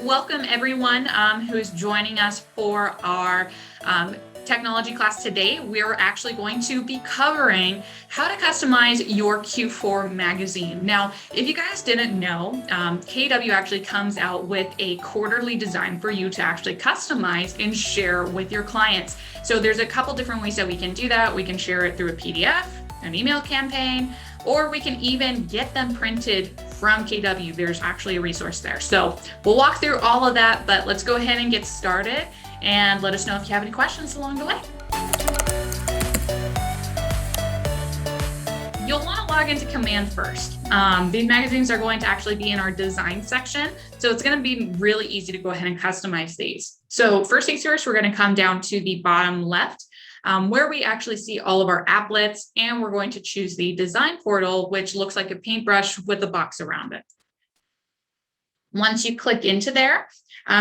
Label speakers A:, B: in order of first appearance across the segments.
A: Welcome everyone who is joining us for our technology class today. We're actually going to be covering how to customize your Q4 magazine. Now, if you guys didn't know, KW actually comes out with a quarterly design for you to actually customize and share with your clients. So there's a couple different ways that we can do that. We can share it through a PDF, an email campaign, or we can even get them printed from KW. There's actually a resource there. So we'll walk through all of that, but let's go ahead and get started and let us know if you have any questions along the way. You'll want to log into Command first. These magazines are going to actually be in our design section. So it's going to be really easy to go ahead and customize these. So first things first, we're going to come down to the bottom left. Where we actually see all of our applets, and we're going to choose the design portal, which looks like a paintbrush with a box around it. Once you click into there,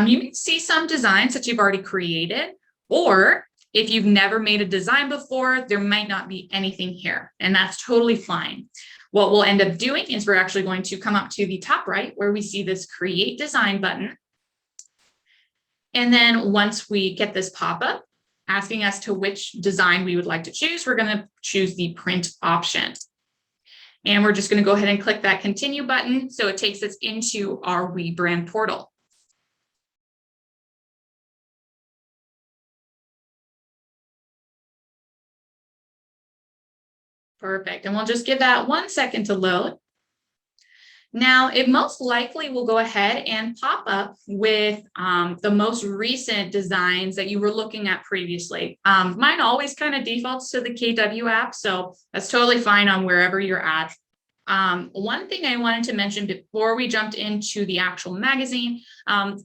A: you may see some designs that you've already created, or if you've never made a design before, there might not be anything here, and that's totally fine. What we'll end up doing is we're actually going to come up to the top right where we see this Create Design button. And then once we get this pop-up, asking us to which design we would like to choose, we're going to choose the print option. And we're just going to go ahead and click that continue button. So it takes us into our WeBrand portal. Perfect. And we'll just give that 1 second to load. Now, it most likely will go ahead and pop up with the most recent designs that you were looking at previously. Mine always kind of defaults to the KW app, so that's totally fine on wherever you're at. One thing I wanted to mention before we jumped into the actual magazine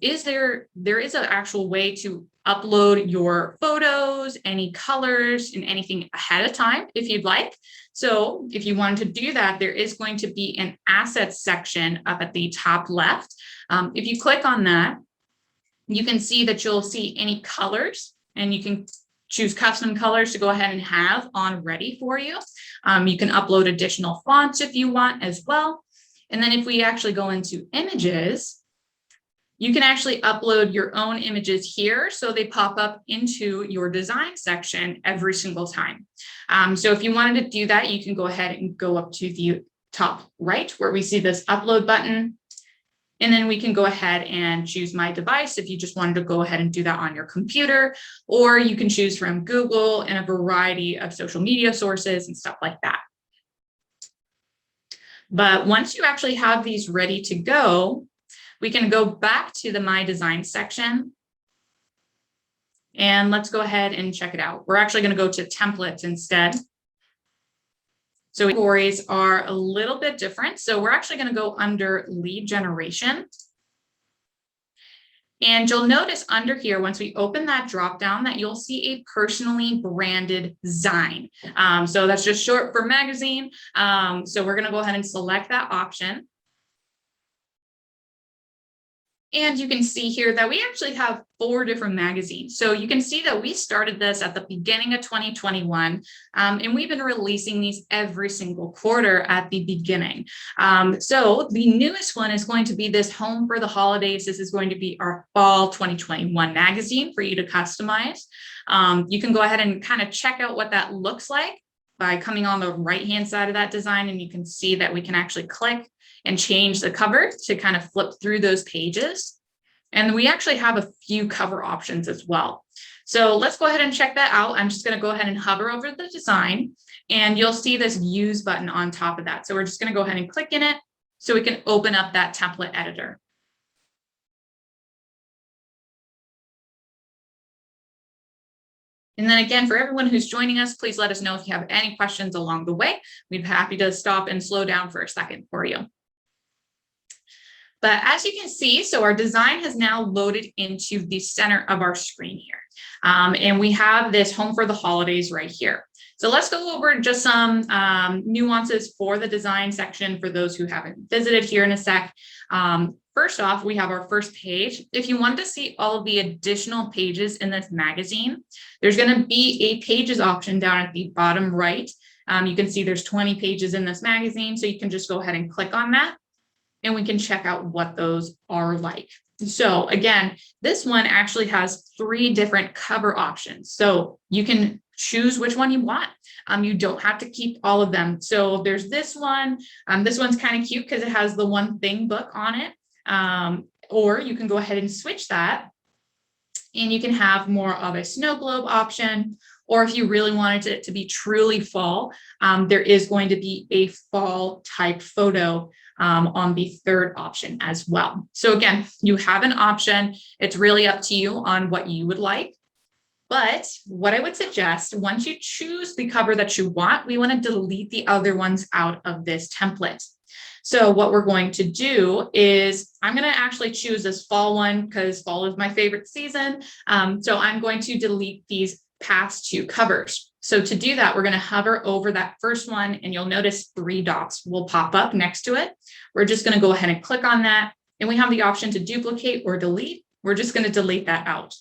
A: is there is an actual way to upload your photos, any colors, and anything ahead of time if you'd like. So if you wanted to do that, there is going to be an assets section up at the top left. If you click on that, you can see that you'll see any colors, and you can choose custom colors to go ahead and have on ready for you. You can upload additional fonts if you want as well. And then if we actually go into images, you can actually upload your own images here, so they pop up into your design section every single time. So if you wanted to do that, you can go ahead and go up to the top right where we see this upload button. And then we can go ahead and choose my device if you just wanted to go ahead and do that on your computer, or you can choose from Google and a variety of social media sources and stuff like that. But once you actually have these ready to go, we can go back to the My Design section. And let's go ahead and check it out. We're actually going to go to templates instead. So categories are a little bit different. So we're actually going to go under lead generation. And you'll notice under here, once we open that drop down, that you'll see a personally branded design. So that's just short for magazine. So we're going to go ahead and select that option. And you can see here that we actually have 4 different magazines. So you can see that we started this at the beginning of 2021, and we've been releasing these every single quarter at the beginning. So the newest one is going to be this Home for the Holidays. This is going to be our fall 2021 magazine for you to customize. You can go ahead and kind of check out what that looks like by coming on the right-hand side of that design, and you can see that we can actually click and change the cover to kind of flip through those pages. And we actually have a few cover options as well. So let's go ahead and check that out. I'm just going to go ahead and hover over the design, and you'll see this use button on top of that. So we're just going to go ahead and click in it so we can open up that template editor. And then again, for everyone who's joining us, please let us know if you have any questions along the way. We'd be happy to stop and slow down for a second for you. But as you can see, so our design has now loaded into the center of our screen here. And we have this Home for the Holidays right here. So let's go over just some nuances for the design section for those who haven't visited here in a sec. First off, we have our first page. If you want to see all of the additional pages in this magazine, there's going to be a pages option down at the bottom right. You can see there's 20 pages in this magazine, so you can just go ahead and click on that, and we can check out what those are like. So again, this one actually has 3 different cover options. So you can choose which one you want. You don't have to keep all of them. So there's this one. This one's kind of cute because it has the one thing book on it. Or you can go ahead and switch that, and you can have more of a snow globe option. Or if you really wanted it to be truly fall, there is going to be a fall type photo on the 3rd option as well. So again, you have an option. It's really up to you on what you would like. But what I would suggest, once you choose the cover that you want, we want to delete the other ones out of this template. So what we're going to do is I'm going to actually choose this fall one because fall is my favorite season. So I'm going to delete these past 2 covers. So to do that, we're going to hover over that first one, and you'll notice 3 dots will pop up next to it. We're just going to go ahead and click on that, and we have the option to duplicate or delete. We're just going to delete that out.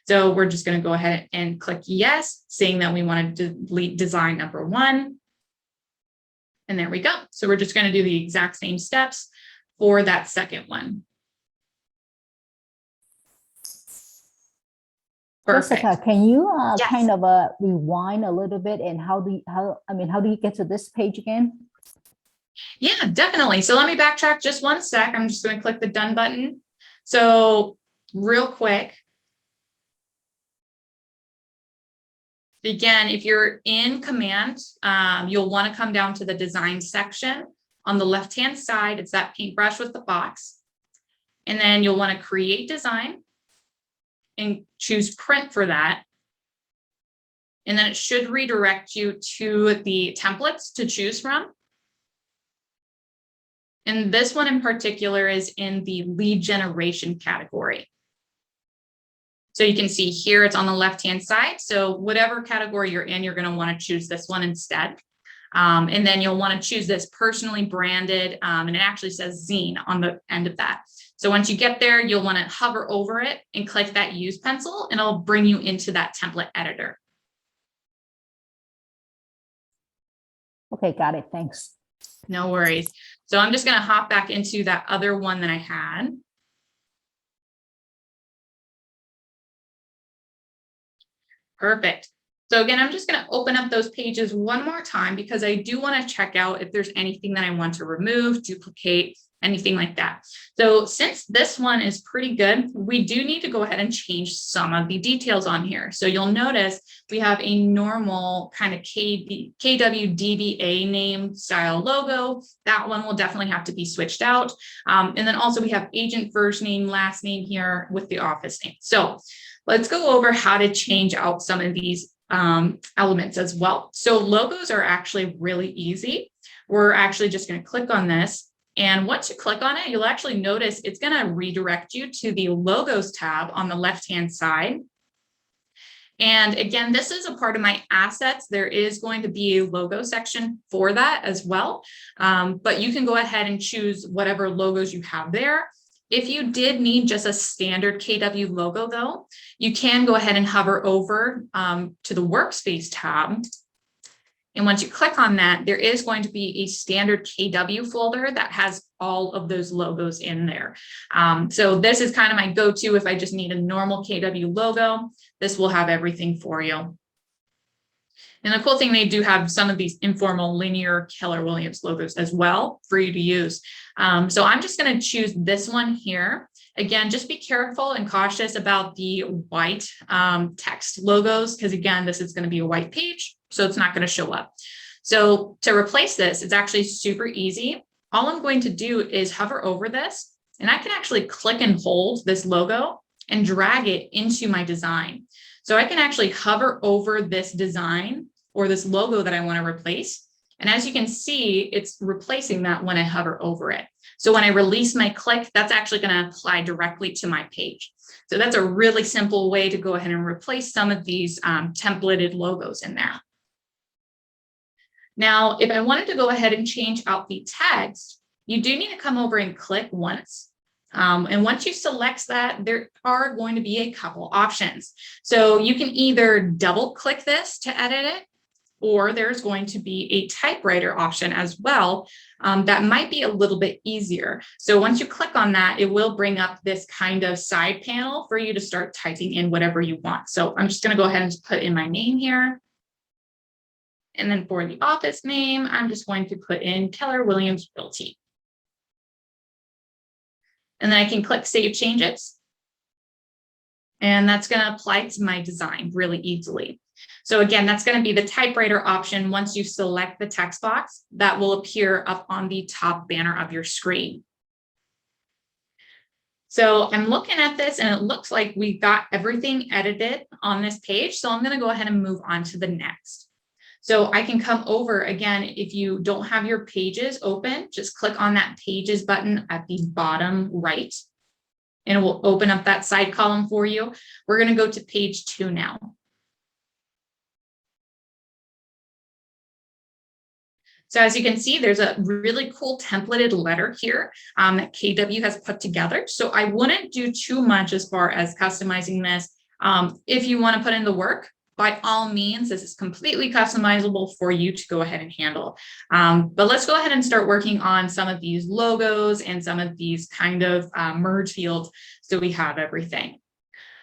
A: So we're just going to go ahead and click yes, saying that we want to delete design number 1. And there we go. So we're just going to do the exact same steps for that second one. Perfect.
B: Jessica, can you
A: Yes.
B: kind of rewind a little bit, and how do you get to this page again?
A: Yeah, definitely. So let me backtrack just one sec. I'm just going to click the done button. So real quick. Again, if you're in command, you'll want to come down to the design section. On the left-hand side, it's that paintbrush with the box. And then you'll want to create design and choose print for that. And then it should redirect you to the templates to choose from. And this one in particular is in the lead generation category. So you can see here, it's on the left-hand side. So whatever category you're in, you're going to want to choose this one instead. And then you'll want to choose this personally branded, and it actually says zine on the end of that. So once you get there, you'll want to hover over it and click that use pencil, and it'll bring you into that template editor.
B: Okay, got it. Thanks.
A: No worries. So I'm just going to hop back into that other one that I had. Perfect. So again, I'm just going to open up those pages one more time because I do want to check out if there's anything that I want to remove, duplicate, anything like that. So since this one is pretty good, we do need to go ahead and change some of the details on here. So you'll notice we have a normal kind of KWDBA name style logo. That one will definitely have to be switched out. And then also we have agent first name, last name here with the office name. So let's go over how to change out some of these elements as well. So logos are actually really easy. We're actually just going to click on this. And once you click on it, you'll actually notice it's going to redirect you to the logos tab on the left-hand side. And again, this is a part of my assets. There is going to be a logo section for that as well. But you can go ahead and choose whatever logos you have there. If you did need just a standard KW logo though, you can go ahead and hover over to the workspace tab. And once you click on that, there is going to be a standard KW folder that has all of those logos in there. So this is kind of my go-to if I just need a normal KW logo. This will have everything for you. And the cool thing, they do have some of these informal linear Keller Williams logos as well for you to use. So I'm just going to choose this one here. Again, just be careful and cautious about the white text logos, because again, this is going to be a white page, so it's not going to show up. So to replace this, it's actually super easy. All I'm going to do is hover over this, and I can actually click and hold this logo and drag it into my design. So I can actually hover over this design or this logo that I want to replace. And as you can see, it's replacing that when I hover over it. So when I release my click, that's actually going to apply directly to my page. So that's a really simple way to go ahead and replace some of these templated logos in there. Now, if I wanted to go ahead and change out the text, you do need to come over and click once. And once you select that, there are going to be a couple options. So you can either double click this to edit it, or there's going to be a typewriter option as well. That might be a little bit easier. So once you click on that, it will bring up this kind of side panel for you to start typing in whatever you want. So I'm just going to go ahead and just put in my name here. And then for the office name, I'm just going to put in Keller Williams Realty. And then I can click Save Changes. And that's going to apply to my design really easily. So again, that's going to be the typewriter option. Once you select the text box, that will appear up on the top banner of your screen. So I'm looking at this and it looks like we got everything edited on this page. So I'm going to go ahead and move on to the next. So I can come over again. If you don't have your pages open, just click on that pages button at the bottom right, and it will open up that side column for you. We're going to go to page 2 now. So as you can see, there's a really cool templated letter here that KW has put together. So I wouldn't do too much as far as customizing this. If you want to put in the work, by all means, this is completely customizable for you to go ahead and handle. But let's go ahead and start working on some of these logos and some of these kind of merge fields so we have everything.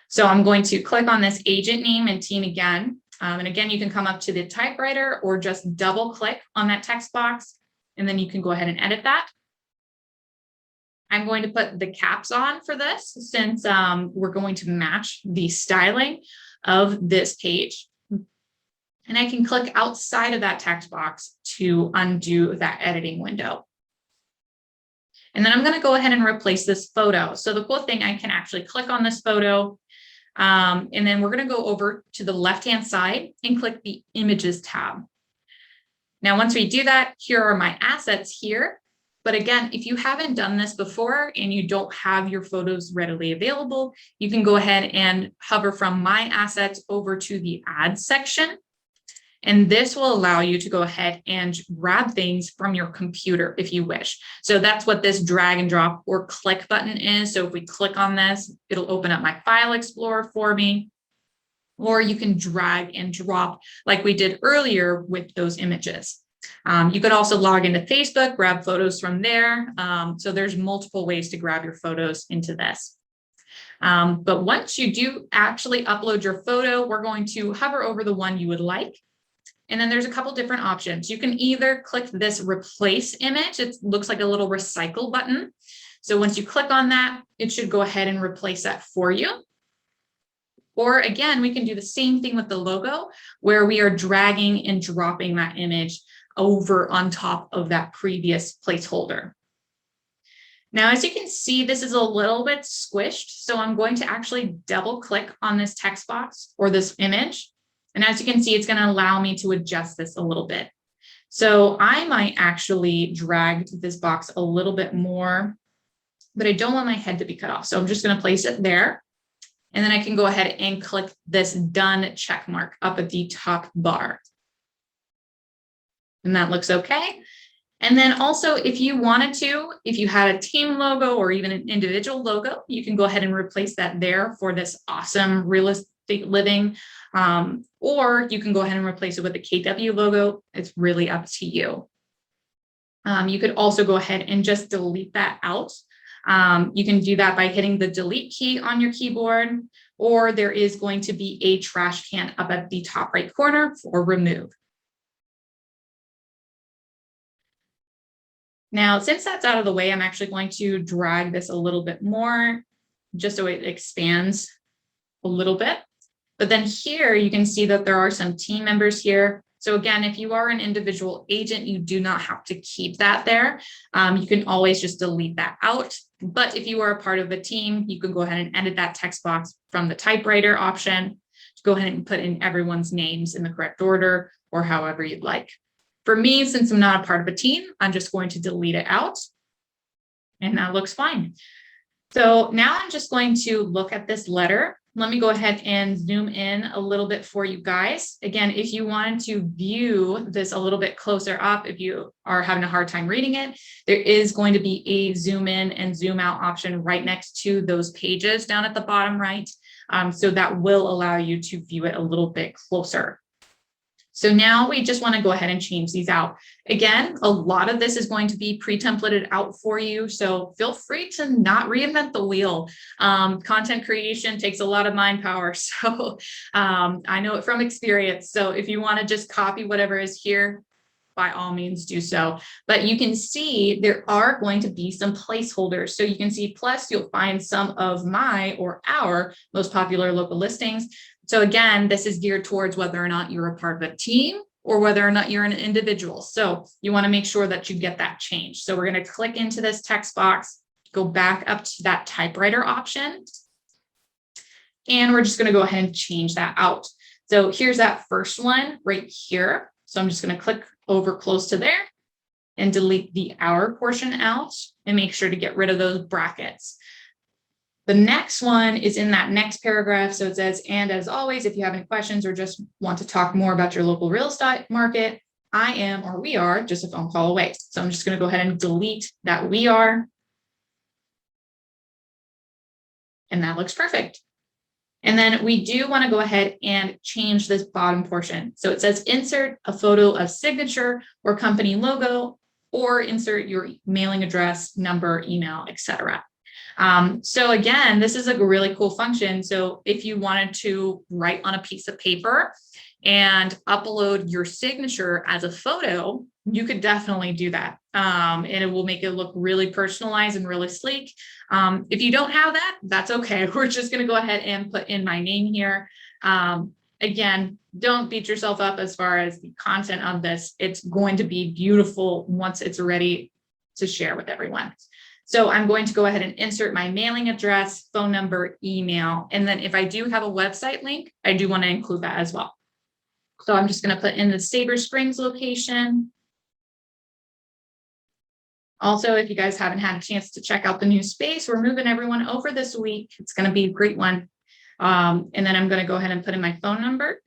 A: So I'm going to click on this agent name and team again. And again, you can come up to the typewriter or just double click on that text box, and then you can go ahead and edit that. I'm going to put the caps on for this since we're going to match the styling of this page. And I can click outside of that text box to undo that editing window. And then I'm going to go ahead and replace this photo. So the cool thing, I can actually click on this photo. And then we're going to go over to the left-hand side and click the Images tab. Now, once we do that, here are my assets here. But again, if you haven't done this before and you don't have your photos readily available, you can go ahead and hover from My Assets over to the Add section. And this will allow you to go ahead and grab things from your computer if you wish. So that's what this drag and drop or click button is. So if we click on this, it'll open up my file explorer for me. Or you can drag and drop like we did earlier with those images. You could also log into Facebook, grab photos from there. So there's multiple ways to grab your photos into this. But once you do actually upload your photo, we're going to hover over the one you would like. And then there's a couple different options. You can either click this replace image. It looks like a little recycle button. So once you click on that, it should go ahead and replace that for you. Or again, we can do the same thing with the logo where we are dragging and dropping that image over on top of that previous placeholder. Now, as you can see, this is a little bit squished. So I'm going to actually double click on this text box or this image. And as you can see, it's going to allow me to adjust this a little bit. So I might actually drag this box a little bit more, but I don't want my head to be cut off. So I'm just going to place it there. And then I can go ahead and click this done check mark up at the top bar. And that looks okay. And then also, if you wanted to, if you had a team logo or even an individual logo, you can go ahead and replace that there for this awesome real estate living. Or you can go ahead and replace it with the KW logo. It's really up to you. You could also go ahead and just delete that out. You can do that by hitting the delete key on your keyboard, or there is going to be a trash can up at the top right corner for remove. Now, since that's out of the way, I'm actually going to drag this a little bit more just so it expands a little bit. But then here you can see that there are some team members here. So again, if you are an individual agent, you do not have to keep that there. You can always just delete that out. But if you are a part of the team, you can go ahead and edit that text box from the typewriter option. Go ahead and put in everyone's names in the correct order or however you'd like. For me, since I'm not a part of a team, I'm just going to delete it out. And that looks fine. So now I'm just going to look at this letter. Let me go ahead and zoom in a little bit for you guys. Again, if you wanted to view this a little bit closer up, if you are having a hard time reading it, there is going to be a zoom in and zoom out option right next to those pages down at the bottom right. So that will allow you to view it a little bit closer. So now we just want to go ahead and change these out. Again, a lot of this is going to be pre-templated out for you. So feel free to not reinvent the wheel. Content creation takes a lot of mind power. So I know it from experience. So if you want to just copy whatever is here, by all means do so. But you can see there are going to be some placeholders. So you can see, plus you'll find some of my or our most popular local listings. So again, this is geared towards whether or not you're a part of a team or whether or not you're an individual. So you want to make sure that you get that change. So we're going to click into this text box, go back up to that typewriter option. And we're just going to go ahead and change that out. So here's that first one right here. So I'm just going to click over close to there and delete the hour portion out and make sure to get rid of those brackets. The next one is in that next paragraph. So it says, and as always, if you have any questions or just want to talk more about your local real estate market, I am, or we are, just a phone call away. So I'm just going to go ahead and delete that we are. And that looks perfect. And then we do want to go ahead and change this bottom portion. So it says insert a photo of signature or company logo, or insert your mailing address, number, email, etc. So again, this is a really cool function. So if you wanted to write on a piece of paper and upload your signature as a photo, you could definitely do that. And it will make it look really personalized and really sleek. If you don't have that, that's okay. We're just going to go ahead and put in my name here. Again, don't beat yourself up as far as the content of this. It's going to be beautiful once it's ready to share with everyone. So I'm going to go ahead and insert my mailing address, phone number, email. And then if I do have a website link, I do want to include that as well. So I'm just going to put in the Sabre Springs location. Also, if you guys haven't had a chance to check out the new space, we're moving everyone over this week. It's going to be a great one. And then I'm going to go ahead and put in my phone number.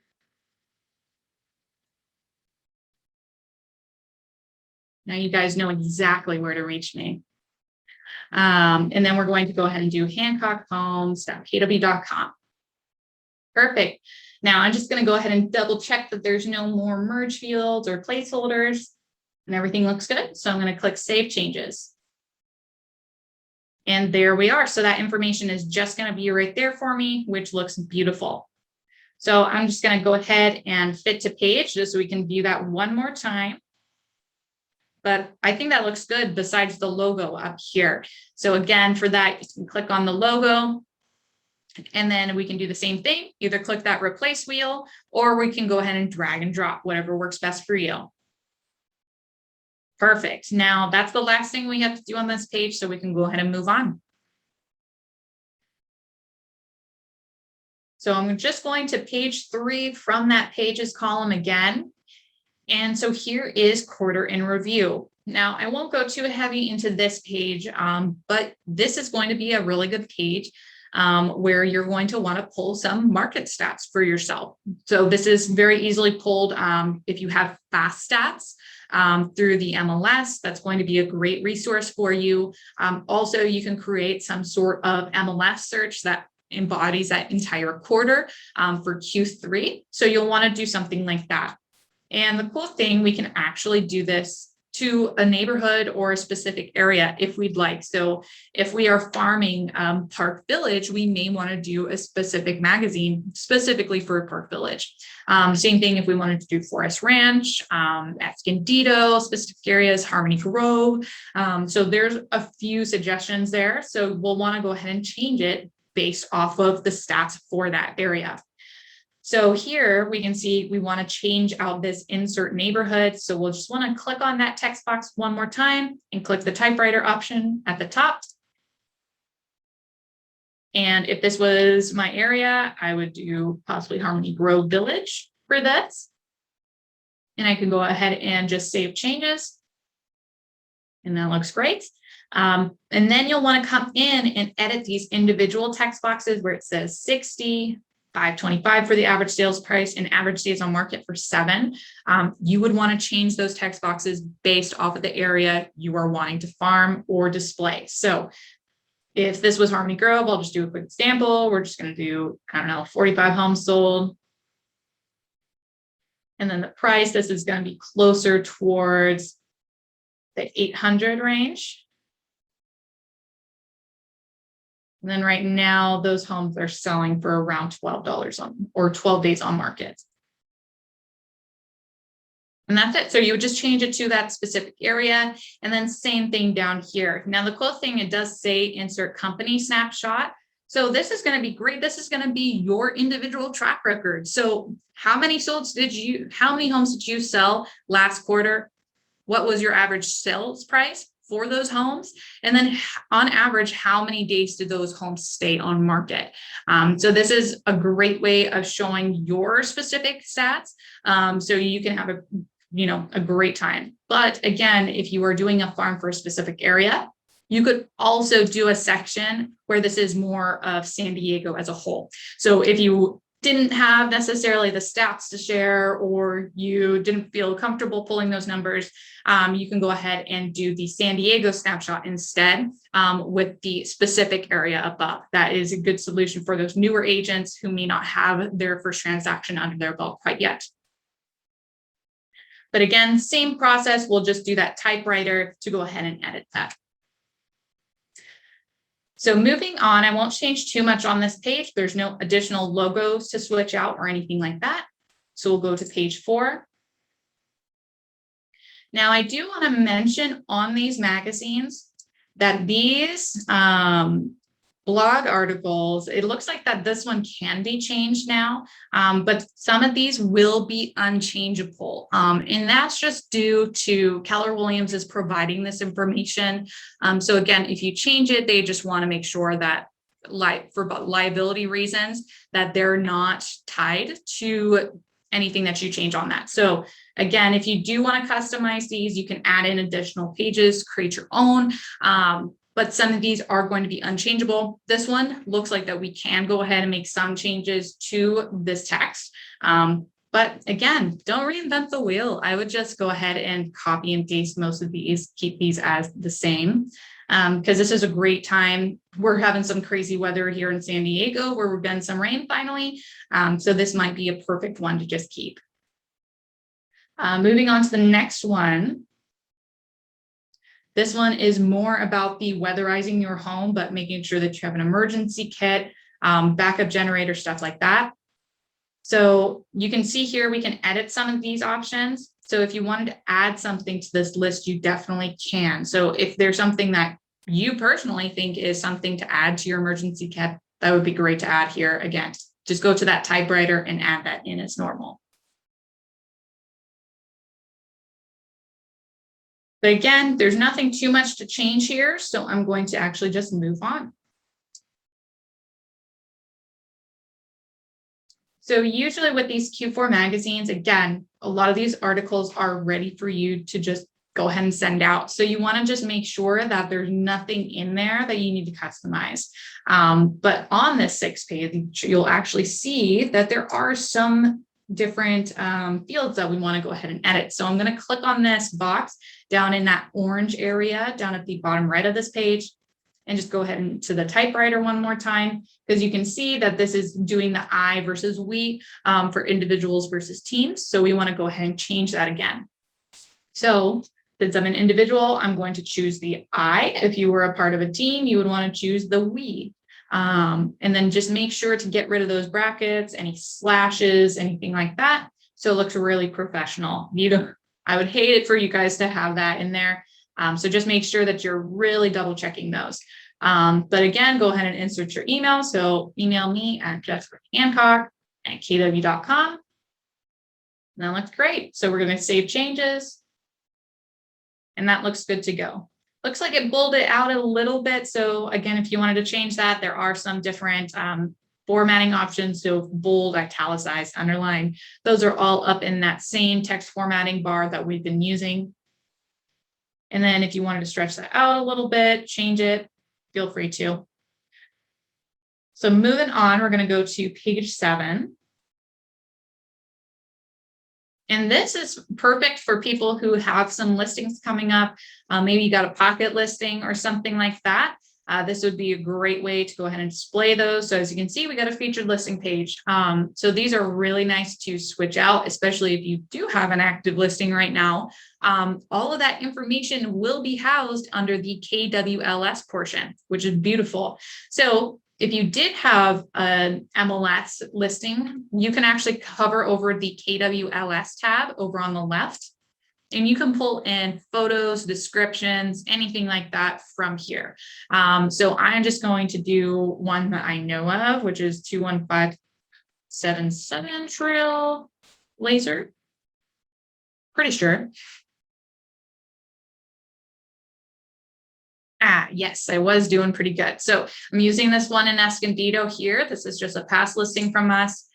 A: Now you guys know exactly where to reach me. And then we're going to go ahead and do hancockhomes.kw.com. Perfect. Now I'm just going to go ahead and double check that there's no more merge fields or placeholders and everything looks good. So I'm going to click Save Changes. And there we are. So that information is just going to be right there for me, which looks beautiful. So I'm just going to go ahead and fit to page just so we can view that one more time. But I think that looks good besides the logo up here. So again, for that, you can click on the logo and then we can do the same thing. Either click that replace wheel, or we can go ahead and drag and drop, whatever works best for you. Perfect. Now that's the last thing we have to do on this page, so we can go ahead and move on. So I'm just going to page 3 from that pages column again. And so here is quarter in review. Now I won't go too heavy into this page, but this is going to be a really good page where you're going to want to pull some market stats for yourself. So this is very easily pulled if you have fast stats through the MLS. That's going to be a great resource for you. Also, you can create some sort of MLS search that embodies that entire quarter for Q3. So you'll want to do something like that. And the cool thing, we can actually do this to a neighborhood or a specific area if we'd like. So if we are farming Park Village, we may want to do a specific magazine specifically for Park Village. Same thing if we wanted to do Forest Ranch, Escondido, specific areas, Harmony Grove. So there's a few suggestions there. So we'll want to go ahead and change it based off of the stats for that area. So here we can see we want to change out this insert neighborhood. So we'll just want to click on that text box one more time and click the typewriter option at the top. And if this was my area, I would do possibly Harmony Grove Village for this. And I can go ahead and just save changes. And that looks great. And then you'll want to come in and edit these individual text boxes where it says 60, $525 for the average sales price and average days on market for 7. You would want to change those text boxes based off of the area you are wanting to farm or display. So if this was Harmony Grove, I'll just do a quick example. We're just going to do, I don't know, 45 homes sold. And then the price, this is going to be closer towards the 800 range. And then right now, those homes are selling for around $12 on, or 12 days on market. And that's it. So you would just change it to that specific area. And then same thing down here. Now, the cool thing, it does say insert company snapshot. So this is going to be great. This is going to be your individual track record. So how many homes did you sell last quarter? What was your average sales price for those homes? And then on average, how many days did those homes stay on market? So this is a great way of showing your specific stats. So you can have a great time. But again, if you are doing a farm for a specific area, you could also do a section where this is more of San Diego as a whole. So if you didn't have necessarily the stats to share, or you didn't feel comfortable pulling those numbers, you can go ahead and do the San Diego snapshot instead, with the specific area above. That is a good solution for those newer agents who may not have their first transaction under their belt quite yet. But again, same process. We'll just do that typewriter to go ahead and edit that. So moving on, I won't change too much on this page. There's no additional logos to switch out or anything like that. So we'll go to page 4. Now, I do want to mention on these magazines that these blog articles, it looks like that this one can be changed now, but some of these will be unchangeable. And that's just due to Keller Williams is providing this information. So again, if you change it, they just want to make sure that for liability reasons, that they're not tied to anything that you change on that. So again, if you do want to customize these, you can add in additional pages, create your own. But some of these are going to be unchangeable. This one looks like that we can go ahead and make some changes to this text. But again, don't reinvent the wheel. I would just go ahead and copy and paste most of these, keep these as the same, because this is a great time. We're having some crazy weather here in San Diego where we're getting some rain finally. So this might be a perfect one to just keep. Moving on to the next one. This one is more about the weatherizing your home, but making sure that you have an emergency kit, backup generator, stuff like that. So you can see here, we can edit some of these options. So if you wanted to add something to this list, you definitely can. So if there's something that you personally think is something to add to your emergency kit, that would be great to add here. Again, just go to that typewriter and add that in as normal. But again, there's nothing too much to change here, so I'm going to actually just move on. So usually with these Q4 magazines, again, a lot of these articles are ready for you to just go ahead and send out. So you want to just make sure that there's nothing in there that you need to customize. But on this 6th page, you'll actually see that there are some different fields that we want to go ahead and edit. So I'm going to click on this box down in that orange area down at the bottom right of this page, and just go ahead and to the typewriter one more time, because you can see that this is doing the I versus we for individuals versus teams. So we want to go ahead and change that again. So since I'm an individual, I'm going to choose the I. If you were a part of a team, you would want to choose the we. And then just make sure to get rid of those brackets, any slashes, anything like that. So it looks really professional. I would hate it for you guys to have that in there. So just make sure that you're really double checking those. But again, go ahead and insert your email. So email me at jessica.hancock@kw.com. And that looks great. So we're going to save changes. And that looks good to go. Looks like it bolded out a little bit. So again, if you wanted to change that, there are some different formatting options. So bold, italicized, underline, those are all up in that same text formatting bar that we've been using. And then if you wanted to stretch that out a little bit, change it, feel free to. So moving on, we're going to go to page 7. And this is perfect for people who have some listings coming up. Maybe you got a pocket listing or something like that. this would be a great way to go ahead and display those. So as you can see, we got a featured listing page. So these are really nice to switch out, especially if you do have an active listing right now. All of that information will be housed under the KWLS portion, which is beautiful. So if you did have an MLS listing, you can actually hover over the KWLS tab over on the left. And you can pull in photos, descriptions, anything like that from here. So I'm just going to do one that I know of, which is 21577 Trail Laser. Pretty sure. Yes, I was doing pretty good. So I'm using this one in Escondido here. This is just a past listing from us.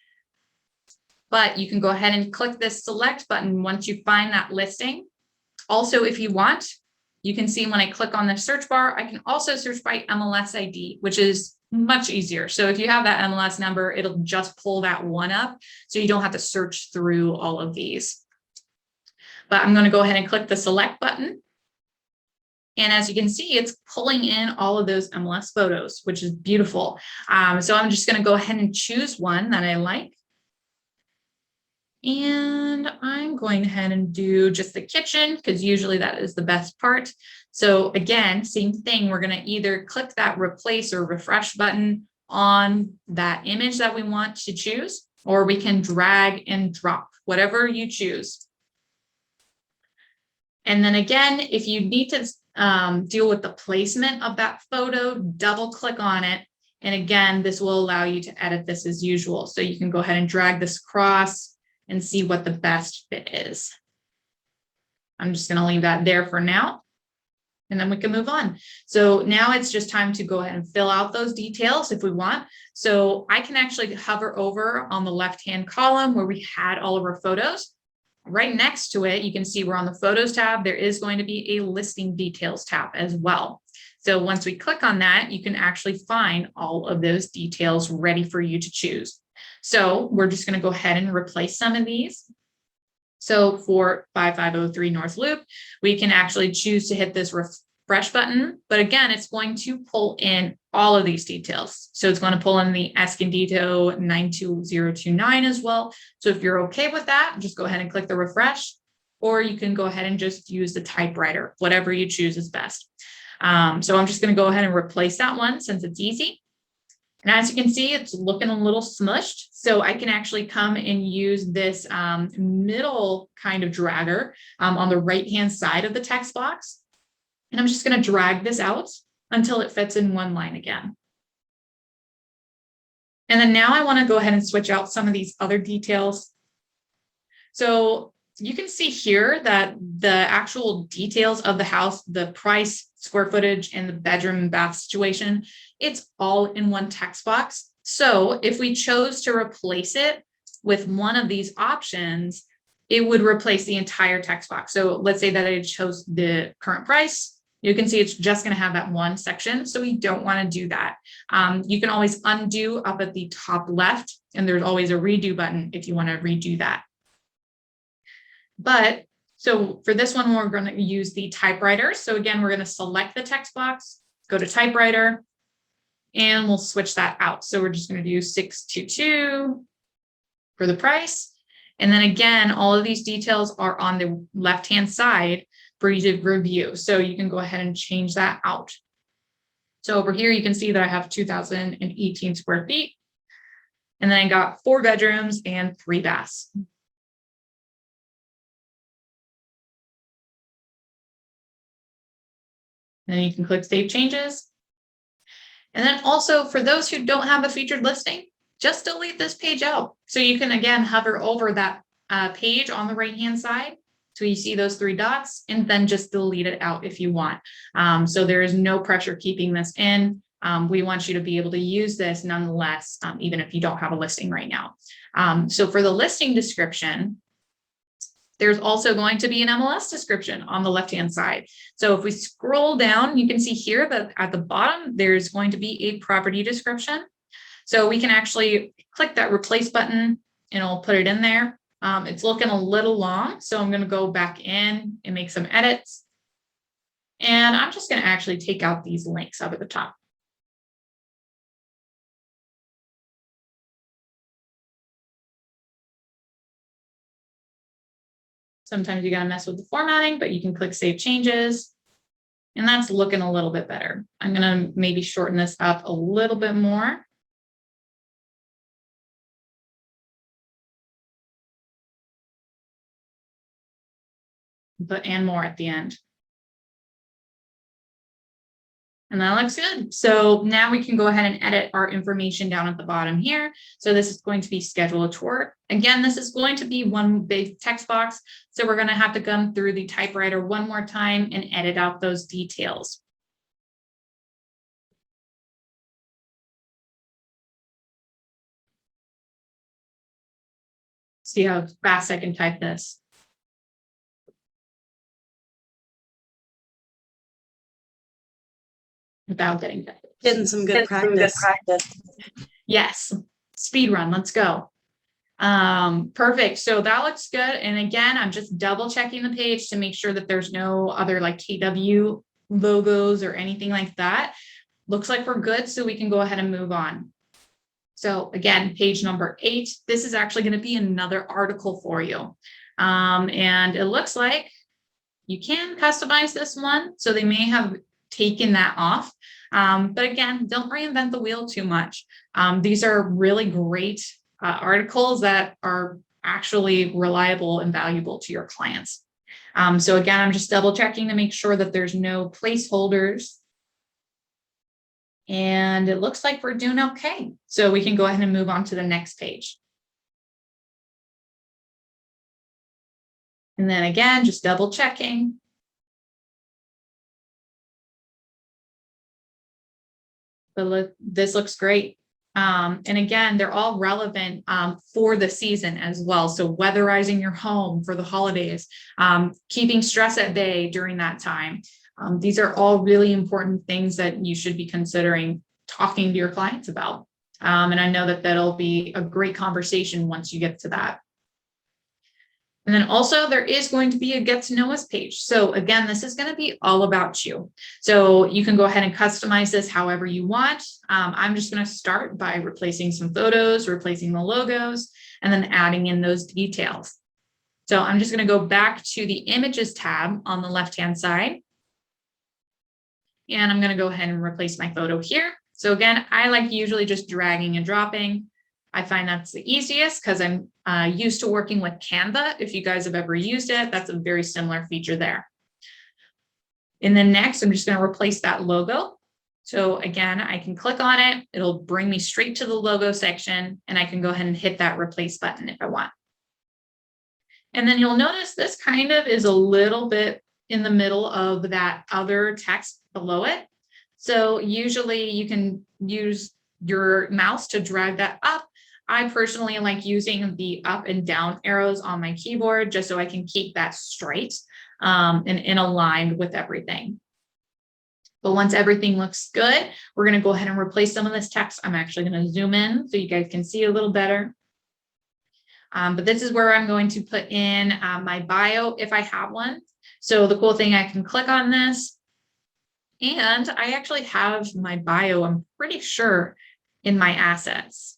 A: But you can go ahead and click this select button once you find that listing. Also, if you want, you can see when I click on the search bar, I can also search by MLS ID, which is much easier. So if you have that MLS number, it'll just pull that one up. So you don't have to search through all of these. But I'm going to go ahead and click the select button. And as you can see, it's pulling in all of those MLS photos, which is beautiful. So I'm just going to go ahead and choose one that I like. And I'm going ahead and do just the kitchen because usually that is the best part. So again, same thing. We're going to either click that replace or refresh button on that image that we want to choose, or we can drag and drop, whatever you choose. And then again, if you need to deal with the placement of that photo, double click on it. And again, this will allow you to edit this as usual. So you can go ahead and drag this across and see what the best fit is. I'm just going to leave that there for now, and then we can move on. So now it's just time to go ahead and fill out those details if we want. So I can actually hover over on the left-hand column where we had all of our photos. Right next to it, you can see we're on the Photos tab. There is going to be a Listing Details tab as well. So once we click on that, you can actually find all of those details ready for you to choose. So we're just going to go ahead and replace some of these. So for 5503 North Loop, we can actually choose to hit this refresh button. But again, it's going to pull in all of these details. So it's going to pull in the Escondido 92029 as well. So if you're okay with that, just go ahead and click the refresh, or you can go ahead and just use the typewriter, whatever you choose is best. So I'm just going to go ahead and replace that one since it's easy. And as you can see, it's looking a little smushed. So I can actually come and use this middle kind of dragger on the right-hand side of the text box. And I'm just going to drag this out until it fits in one line again. And then now I want to go ahead and switch out some of these other details. So you can see here that the actual details of the house, the price, square footage, and the bedroom and bath situation, it's all in one text box. So if we chose to replace it with one of these options, it would replace the entire text box. So let's say that I chose the current price. You can see it's just going to have that one section. So we don't want to do that. You can always undo up at the top left, and there's always a redo button if you want to redo that. But so for this one, we're going to use the typewriter. So again, we're going to select the text box, go to typewriter, and we'll switch that out. So we're just going to do 622 for the price. And then again, all of these details are on the left-hand side for you to review. So you can go ahead and change that out. So over here, you can see that I have 2,018 square feet. And then I got 4 bedrooms and 3 baths. Then you can click Save Changes. And then also for those who don't have a featured listing, just delete this page out. So you can again hover over that page on the right-hand side. So you see those 3 dots, and then just delete it out if you want. So there is no pressure keeping this in. We want you to be able to use this nonetheless, even if you don't have a listing right now. So for the listing description, there's also going to be an MLS description on the left-hand side. So if we scroll down, you can see here that at the bottom, there's going to be a property description. So we can actually click that replace button and it'll put it in there. It's looking a little long, so I'm going to go back in and make some edits. And I'm just going to actually take out these links up at the top. Sometimes you gotta mess with the formatting, but you can click Save Changes. And that's looking a little bit better. I'm gonna maybe shorten this up a little bit more. And more at the end. And that looks good. So now we can go ahead and edit our information down at the bottom here. So this is going to be schedule a tour. Again, this is going to be one big text box. So we're going to have to come through the typewriter one more time and edit out those details. See how fast I can type this. Without getting
C: some good practice.
A: Yes, speed run. Let's go. Perfect. So that looks good. And again, I'm just double checking the page to make sure that there's no other like KW logos or anything like that. Looks like we're good. So we can go ahead and move on. So again, page number 8, this is actually going to be another article for you. And it looks like you can customize this one. So they may have taken that off. But again, don't reinvent the wheel too much. These are really great articles that are actually reliable and valuable to your clients. So again, I'm just double checking to make sure that there's no placeholders. And it looks like we're doing okay. So we can go ahead and move on to the next page. And then again, just double checking. But this looks great. And again, they're all relevant for the season as well. So weatherizing your home for the holidays, keeping stress at bay during that time. These are all really important things that you should be considering talking to your clients about. And I know that that'll be a great conversation once you get to that. And then also there is going to be a get to know us page. So again, this is going to be all about you. So you can go ahead and customize this however you want. I'm just going to start by replacing some photos, replacing the logos, and then adding in those details. So I'm just going to go back to the images tab on the left-hand side. And I'm going to go ahead and replace my photo here. So again, I like usually just dragging and dropping. I find that's the easiest because I'm used to working with Canva. If you guys have ever used it, that's a very similar feature there. And then next, I'm just going to replace that logo. So again, I can click on it. It'll bring me straight to the logo section, and I can go ahead and hit that replace button if I want. And then you'll notice this kind of is a little bit in the middle of that other text below it. So usually you can use your mouse to drag that up. I personally like using the up and down arrows on my keyboard just so I can keep that straight and in aligned with everything. But once everything looks good, we're going to go ahead and replace some of this text. I'm actually going to zoom in so you guys can see a little better. But this is where I'm going to put in my bio if I have one. So the cool thing, I can click on this and I actually have my bio, I'm pretty sure, in my assets.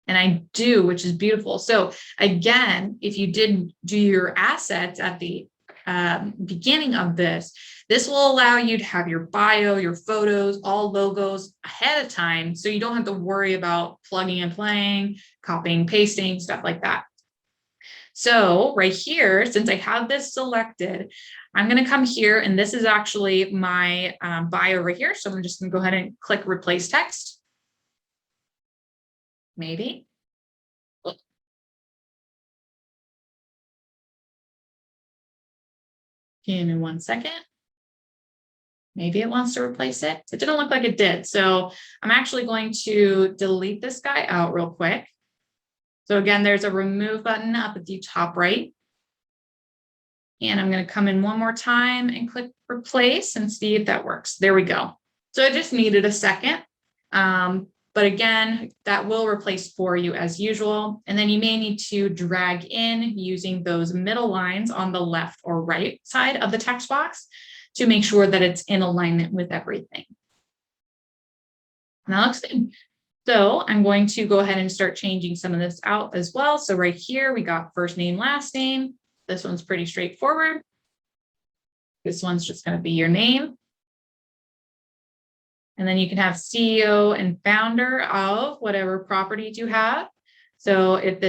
A: And I do, which is beautiful. So again, if you did do your assets at the beginning of this, this will allow you to have your bio, your photos, all logos ahead of time. So you don't have to worry about plugging and playing, copying, pasting, stuff like that. So right here, since I have this selected, I'm going to come here, and this is actually my bio right here. So I'm just going to go ahead and click replace text. Maybe. Give me 1 second. Maybe it wants to replace it. It didn't look like it did. So I'm actually going to delete this guy out real quick. So again, there's a remove button up at the top right. And I'm going to come in one more time and click replace and see if that works. There we go. So I just needed a second. But again, that will replace for you as usual. And then you may need to drag in using those middle lines on the left or right side of the text box to make sure that it's in alignment with everything. And that looks good. So I'm going to go ahead and start changing some of this out as well. So right here, we got first name, last name. This one's pretty straightforward. This one's just going to be your name. And then you can have CEO and founder of whatever properties you have. So if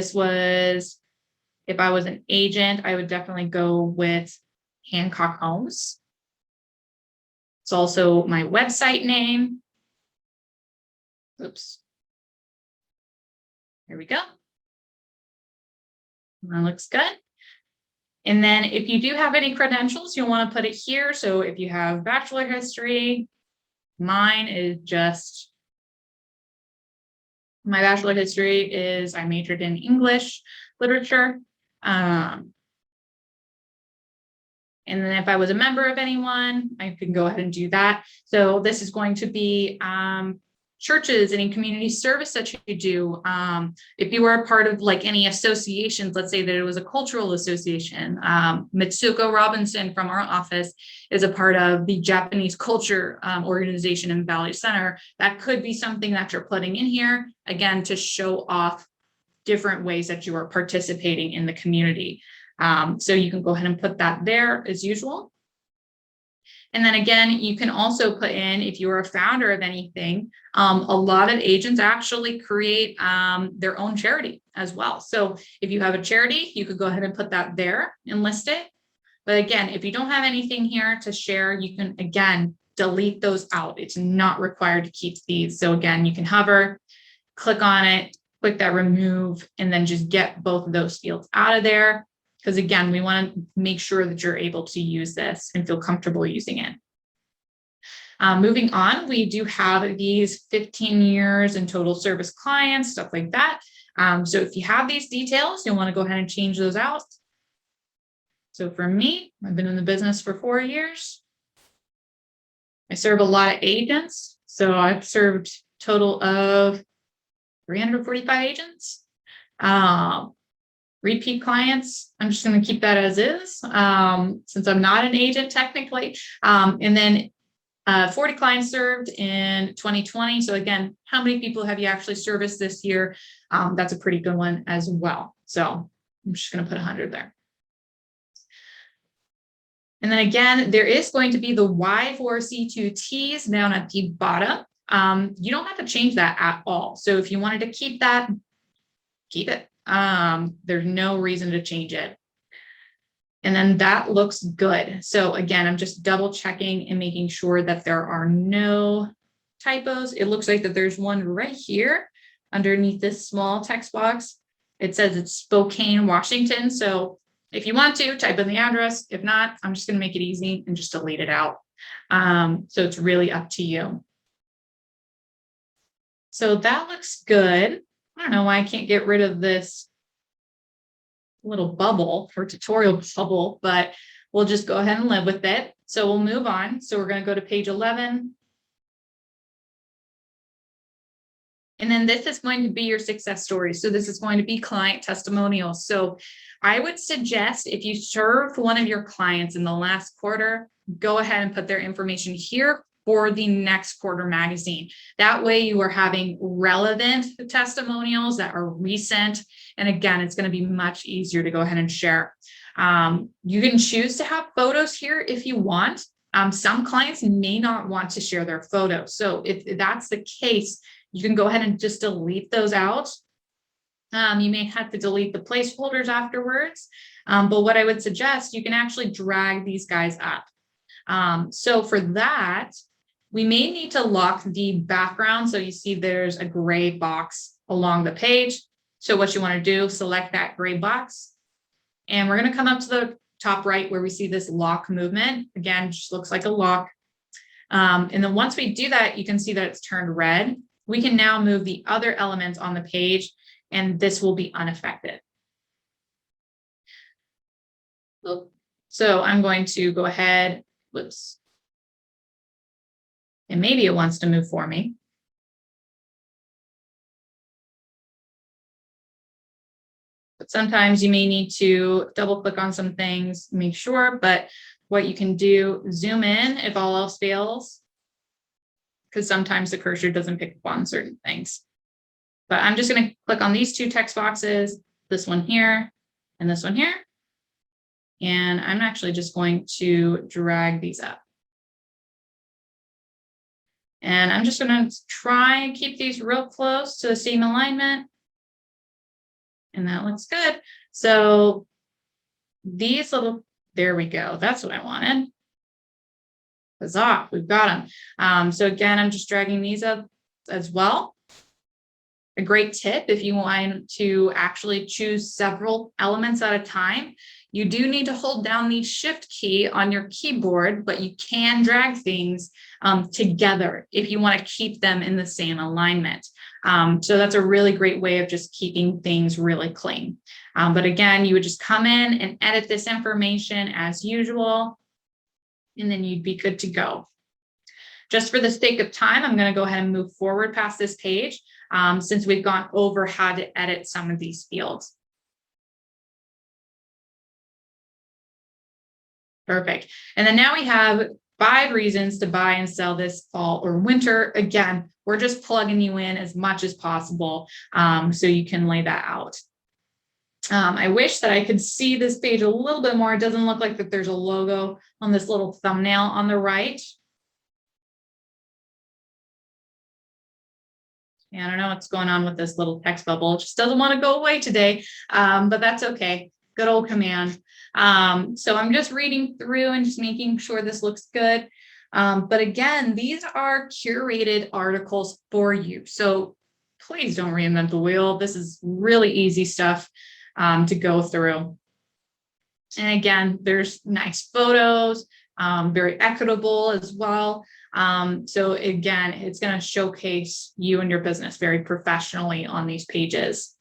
A: I was an agent, I would definitely go with Hancock Homes. It's also my website name. Oops. There we go. That looks good. And then if you do have any credentials, you'll want to put it here. So if you have bachelor history, mine is just, my bachelor history is I majored in English literature. And then if I was a member of anyone, I can go ahead and do that. So this is going to be churches, any community service that you do. If you were a part of like any associations, let's say that it was a cultural association. Mitsuko Robinson from our office is a part of the Japanese culture organization in Valley Center. That could be something that you're putting in here, again, to show off different ways that you are participating in the community. So you can go ahead and put that there as usual. And then again, you can also put in, if you're a founder of anything, a lot of agents actually create their own charity as well. So if you have a charity, you could go ahead and put that there and list it. But again, if you don't have anything here to share, you can, again, delete those out. It's not required to keep these. So again, you can hover, click on it, click that remove, and then just get both of those fields out of there. Because again, we want to make sure that you're able to use this and feel comfortable using it. Moving on, we do have these 15 years in total service clients, stuff like that. So if you have these details, you'll want to go ahead and change those out. So for me, I've been in the business for 4 years. I serve a lot of agents. So I've served a total of 345 agents. Repeat clients, I'm just going to keep that as is, since I'm not an agent technically. And then 40 clients served in 2020. So again, how many people have you actually serviced this year? That's a pretty good one as well. So I'm just going to put 100 there. And then again, there is going to be the Y4C2Ts down at the bottom. You don't have to change that at all. So if you wanted to keep that, keep it. There's no reason to change it. And then that looks good. So again, I'm just double checking and making sure that there are no typos. It looks like that there's one right here underneath this small text box. It says it's Spokane, Washington. So if you want to type in the address, if not, I'm just going to make it easy and just delete it out. So it's really up to you. So that looks good. I don't know why I can't get rid of this little bubble for tutorial bubble, but we'll just go ahead and live with it. So we'll move on. So we're going to go to page 11. And then this is going to be your success story. So this is going to be client testimonials. So I would suggest if you served one of your clients in the last quarter, go ahead and put their information here for the next quarter magazine. That way you are having relevant testimonials that are recent. And again, it's going to be much easier to go ahead and share. You can choose to have photos here if you want. Some clients may not want to share their photos. So if that's the case, you can go ahead and just delete those out. You may have to delete the placeholders afterwards. But what I would suggest, you can actually drag these guys up. So for that, we may need to lock the background. So you see there's a gray box along the page. So what you want to do, select that gray box. And we're going to come up to the top right where we see this lock movement. Again, just looks like a lock. And then once we do that, you can see that it's turned red. We can now move the other elements on the page, and this will be unaffected. So I'm going to go ahead, whoops. And maybe it wants to move for me. But sometimes you may need to double click on some things, make sure, but what you can do, zoom in if all else fails, because sometimes the cursor doesn't pick up on certain things. But I'm just going to click on these two text boxes, this one here and this one here. And I'm actually just going to drag these up. And I'm just going to try and keep these real close to the same alignment. And that looks good. So these little, there we go. That's what I wanted. Huzzah, we've got them. So again, I'm just dragging these up as well. A great tip if you want to actually choose several elements at a time, you do need to hold down the shift key on your keyboard, but you can drag things together if you want to keep them in the same alignment. So that's a really great way of just keeping things really clean. But again, you would just come in and edit this information as usual, and then you'd be good to go. Just for the sake of time, I'm going to go ahead and move forward past this page since we've gone over how to edit some of these fields. Perfect. And then now we have 5 reasons to buy and sell this fall or winter. Again, we're just plugging you in as much as possible so you can lay that out. I wish that I could see this page a little bit more. It doesn't look like that there's a logo on this little thumbnail on the right. Yeah, I don't know what's going on with this little text bubble. It just doesn't want to go away today, but that's okay. Good old command. So I'm just reading through and just making sure this looks good. But again, these are curated articles for you. So please don't reinvent the wheel. This is really easy stuff to go through. And again, there's nice photos, very equitable as well. So again, it's going to showcase you and your business very professionally on these pages.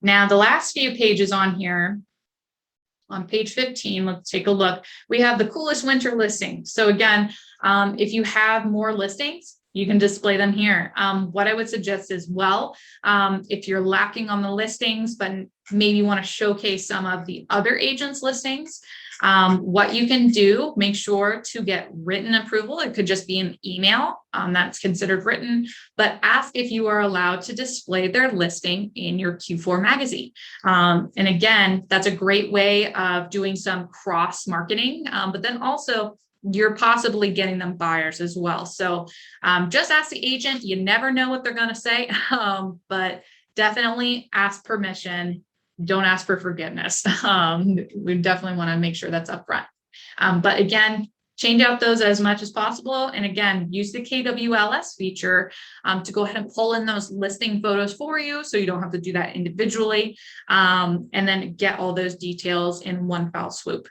A: Now, the last few pages on here, on page 15, let's take a look. We have the coolest winter listings. So again, if you have more listings, you can display them here. What I would suggest as well, if you're lacking on the listings, but maybe you want to showcase some of the other agents' listings, what you can do, make sure to get written approval. It could just be an email that's considered written, but ask if you are allowed to display their listing in your Q4 magazine. And again, that's a great way of doing some cross marketing, but then also you're possibly getting them buyers as well. So just ask the agent. You never know what they're going to say, but definitely ask permission. Don't ask for forgiveness. We definitely want to make sure that's upfront. But again, change out those as much as possible. And again, use the KWLS feature to go ahead and pull in those listing photos for you so you don't have to do that individually. And then get all those details in one foul swoop.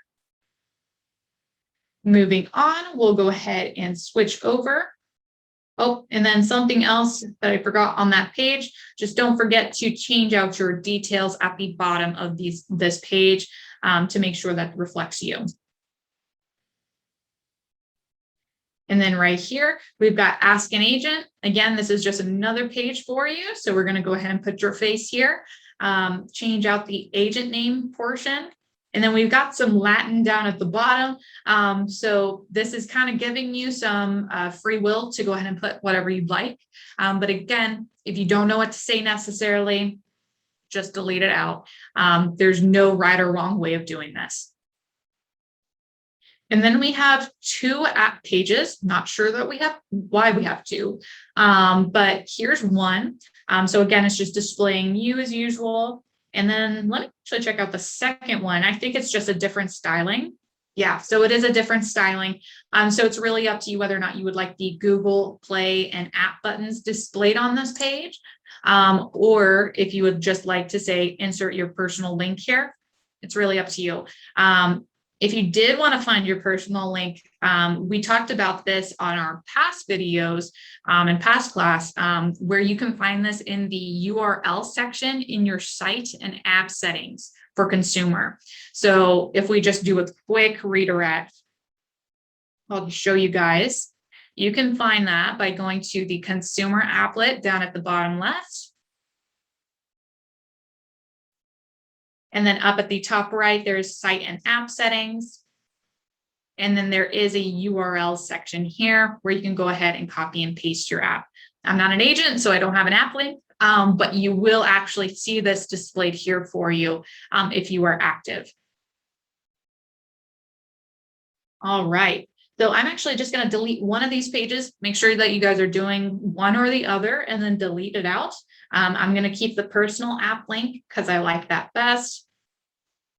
A: Moving on, we'll go ahead and switch over. Oh, and then something else that I forgot on that page, just don't forget to change out your details at the bottom of this page to make sure that reflects you. And then right here, we've got Ask an Agent. Again, this is just another page for you. So we're going to go ahead and put your face here, change out the agent name portion. And then we've got some Latin down at the bottom. So this is kind of giving you some free will to go ahead and put whatever you'd like. But again, if you don't know what to say necessarily, just delete it out. There's no right or wrong way of doing this. And then we have 2 app pages. Not sure that we have why we have 2, but here's one. So again, it's just displaying you as usual. And then let me actually check out the second one. I think it's just a different styling. Yeah, so it is a different styling. So it's really up to you whether or not you would like the Google Play and app buttons displayed on this page, or if you would just like to say, insert your personal link here. It's really up to you. If you did want to find your personal link, we talked about this on our past videos and past class, where you can find this in the URL section in your site and app settings for consumer. So if we just do a quick redirect, I'll show you guys. You can find that by going to the consumer applet down at the bottom left. And then up at the top right, there's site and app settings. And then there is a URL section here where you can go ahead and copy and paste your app. I'm not an agent, so I don't have an app link, but you will actually see this displayed here for you if you are active. All right. So I'm actually just going to delete one of these pages. Make sure that you guys are doing one or the other and then delete it out. I'm going to keep the personal app link because I like that best.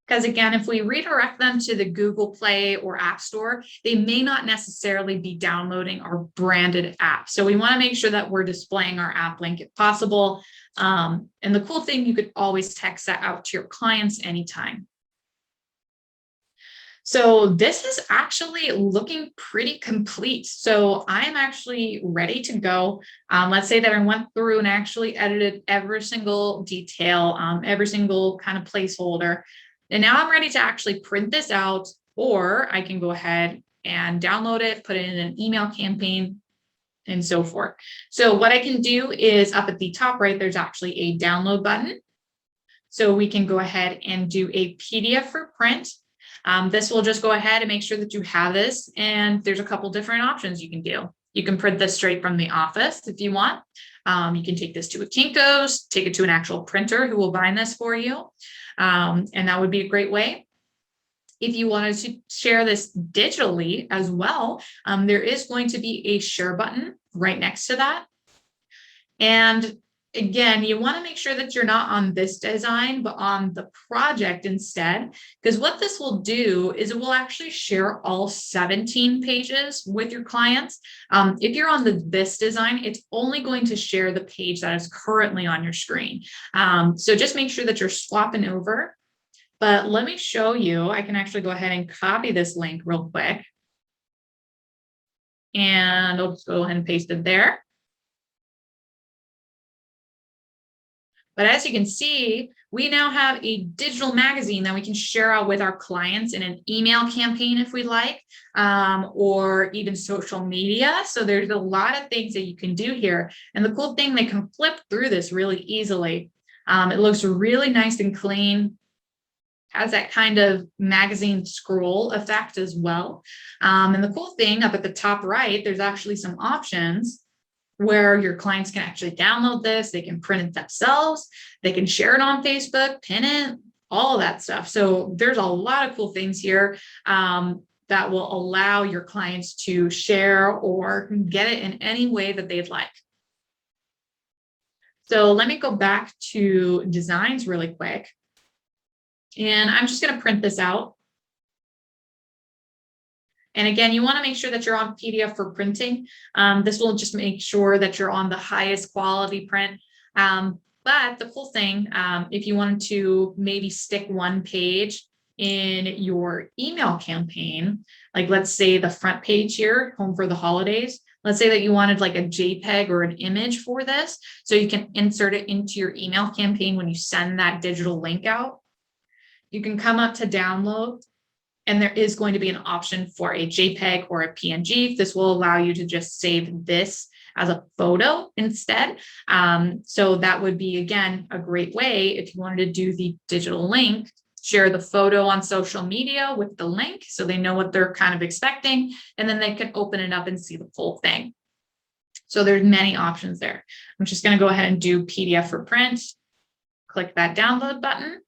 A: Because again, if we redirect them to the Google Play or App Store, they may not necessarily be downloading our branded app. So we want to make sure that we're displaying our app link if possible. And the cool thing, you could always text that out to your clients anytime. So this is actually looking pretty complete. So I am actually ready to go. Let's say that I went through and actually edited every single detail, every single kind of placeholder. And now I'm ready to actually print this out, or I can go ahead and download it, put it in an email campaign, and so forth. So what I can do is up at the top right, there's actually a download button. So we can go ahead and do a PDF for print. This will just go ahead and make sure that you have this. And there's a couple different options you can do. You can print this straight from the office if you want. You can take this to a Kinko's, take it to an actual printer who will bind this for you. And that would be a great way. If you wanted to share this digitally as well, there is going to be a share button right next to that. And again, you want to make sure that you're not on this design, but on the project instead, because what this will do is it will actually share all 17 pages with your clients. If you're on this design, it's only going to share the page that is currently on your screen. So just make sure that you're swapping over. But let me show you, I can actually go ahead and copy this link real quick. And I'll just go ahead and paste it there. But as you can see, we now have a digital magazine that we can share out with our clients in an email campaign if we like, or even social media. So there's a lot of things that you can do here. And the cool thing, they can flip through this really easily. It looks really nice and clean. Has that kind of magazine scroll effect as well. And the cool thing up at the top right, there's actually some options where your clients can actually download this, they can print it themselves, they can share it on Facebook, pin it, all of that stuff. So there's a lot of cool things here that will allow your clients to share or get it in any way that they'd like. So let me go back to designs really quick. And I'm just going to print this out. And again, you want to make sure that you're on PDF for printing. This will just make sure that you're on the highest quality print. But the cool thing, if you wanted to maybe stick one page in your email campaign, like let's say the front page here, home for the holidays, let's say that you wanted like a JPEG or an image for this, so you can insert it into your email campaign when you send that digital link out. You can come up to download, and there is going to be an option for a JPEG or a PNG. This will allow you to just save this as a photo instead. So that would be, again, a great way if you wanted to do the digital link, share the photo on social media with the link so they know what they're kind of expecting, and then they can open it up and see the full thing. So there's many options there. I'm just going to go ahead and do PDF for print. Click that download button.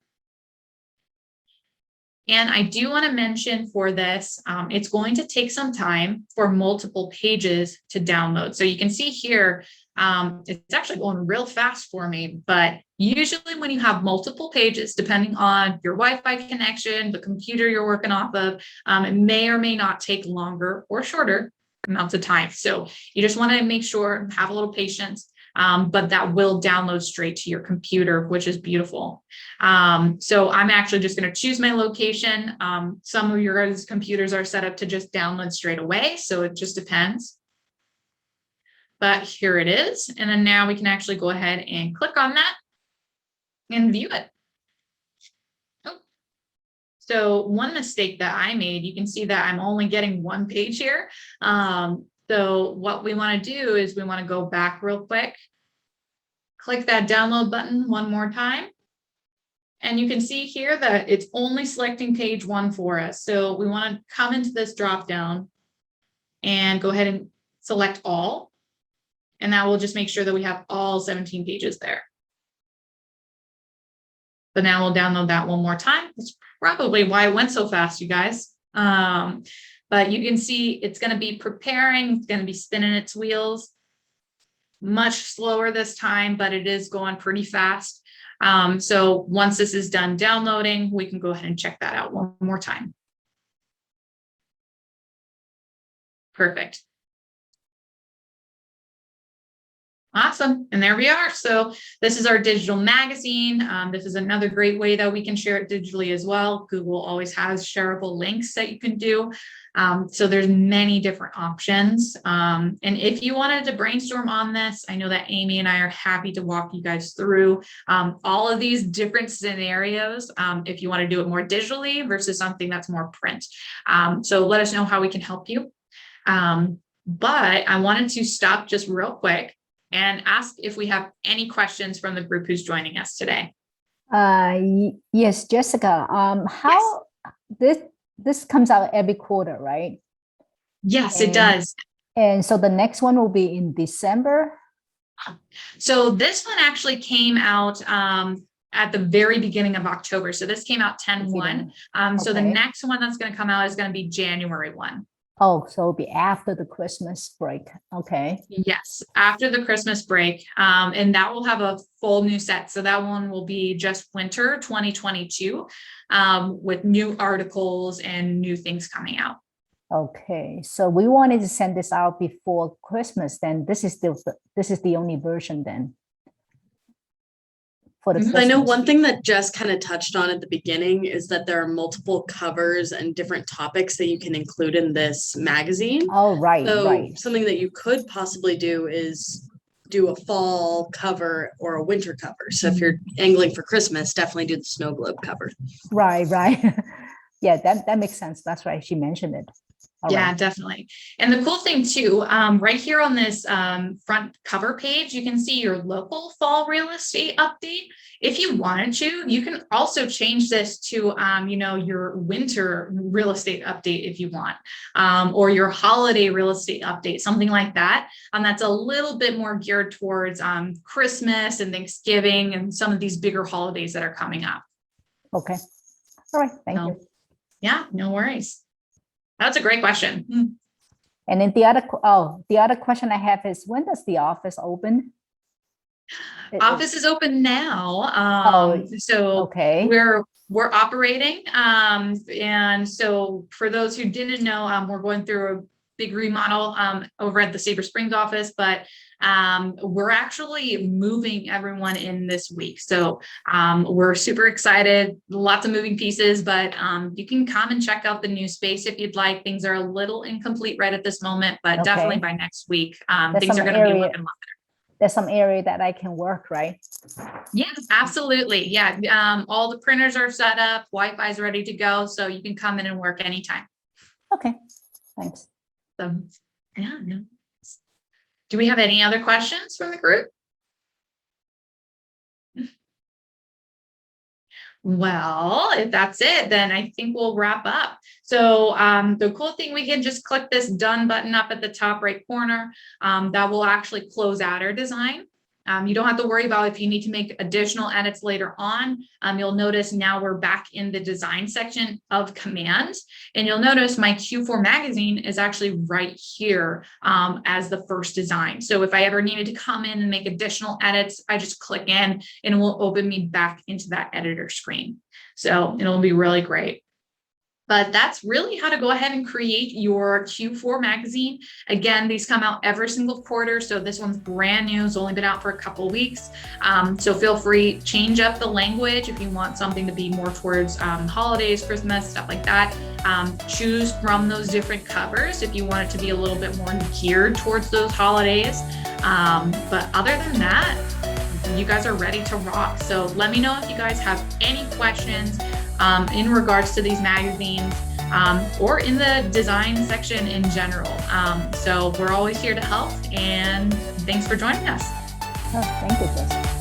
A: And I do want to mention for this, it's going to take some time for multiple pages to download. So you can see here, it's actually going real fast for me, but usually when you have multiple pages, depending on your Wi-Fi connection, the computer you're working off of, it may or may not take longer or shorter amounts of time. So you just want to make sure, have a little patience. But that will download straight to your computer, which is beautiful. So I'm actually just going to choose my location. Some of your guys' computers are set up to just download straight away, so it just depends. But here it is. And then now we can actually go ahead and click on that and view it. Oh. So one mistake that I made, you can see that I'm only getting one page here. So what we want to do is we want to go back real quick, click that download button one more time. And you can see here that it's only selecting page one for us. So we want to come into this drop down and go ahead and select all. And that will just make sure that we have all 17 pages there. But now we'll download that one more time. That's probably why it went so fast, you guys. but you can see it's going to be preparing, it's going to be spinning its wheels. Much slower this time, but it is going pretty fast. So once this is done downloading, we can go ahead and check that out one more time. Perfect. Awesome. And there we are. So this is our digital magazine. This is another great way that we can share it digitally as well. Google always has shareable links that you can do. So there's many different options. And if you wanted to brainstorm on this, I know that Amy and I are happy to walk you guys through all of these different scenarios. If you want to do it more digitally versus something that's more print. So let us know how we can help you. But I wanted to stop just real quick and ask if we have any questions from the group who's joining us today.
B: Yes, Jessica. How this comes out every quarter, right?
A: Yes, it does.
B: And so the next one will be in December.
A: So this one actually came out at the very beginning of October. So this came out 10/1. So the next one that's going to come out is going to be January 1.
B: Oh, so it'll be after the Christmas break. Okay.
A: Yes, after the Christmas break. And that will have a full new set. So that one will be just winter 2022 with new articles and new things coming out.
B: Okay. So we wanted to send this out before Christmas. Then this is the only version then. For the
C: I know
B: Christmas.
C: one thing that Jess kind of touched on at the beginning is that there are multiple covers and different topics that you can include in this magazine.
B: Oh, right,
C: So
B: right.
C: something that you could possibly do is do a fall cover or a winter cover. So if you're angling for Christmas, definitely do the snow globe cover.
B: Right, right. Yeah, that makes sense. That's right. She mentioned it. All
A: Yeah,
B: right.
A: definitely. And the cool thing too, right here on this front cover page, you can see your local fall real estate update. If you wanted to, you can also change this to, your winter real estate update if you want, or your holiday real estate update, something like that. That's a little bit more geared towards Christmas and Thanksgiving and some of these bigger holidays that are coming up.
B: Okay. All right. Thank you.
A: Yeah, no worries. That's a great question.
B: And then the other question I have is, when does the office open?
A: Office is open now. So
B: okay.
A: we're operating. And so for those who didn't know, we're going through a big remodel over at the Sabre Springs office, but we're actually moving everyone in this week. So we're super excited, lots of moving pieces, but you can come and check out the new space if you'd like. Things are a little incomplete right at this moment, but definitely by next week, things are going to be looking better.
B: There's some area that I can work, right?
A: Yeah, absolutely. Yeah. All the printers are set up, Wi-Fi is ready to go. So you can come in and work anytime.
B: Okay, thanks.
A: So yeah, no. Do we have any other questions from the group? Well, if that's it, then I think we'll wrap up. So the cool thing, we can just click this done button up at the top right corner. That will actually close out our design. You don't have to worry about if you need to make additional edits later on. You'll notice now we're back in the design section of Command, and you'll notice my Q4 magazine is actually right here as the first design. So if I ever needed to come in and make additional edits, I just click in and it will open me back into that editor screen. So it'll be really great. But that's really how to go ahead and create your Q4 magazine. Again, these come out every single quarter. So this one's brand new. It's only been out for a couple of weeks. So feel free, change up the language if you want something to be more towards holidays, Christmas, stuff like that. Choose from those different covers if you want it to be a little bit more geared towards those holidays. But other than that, you guys are ready to rock. So let me know if you guys have any questions in regards to these magazines or in the design section in general. So we're always here to help, and thanks for joining us.
B: Oh, thank you, Jessica.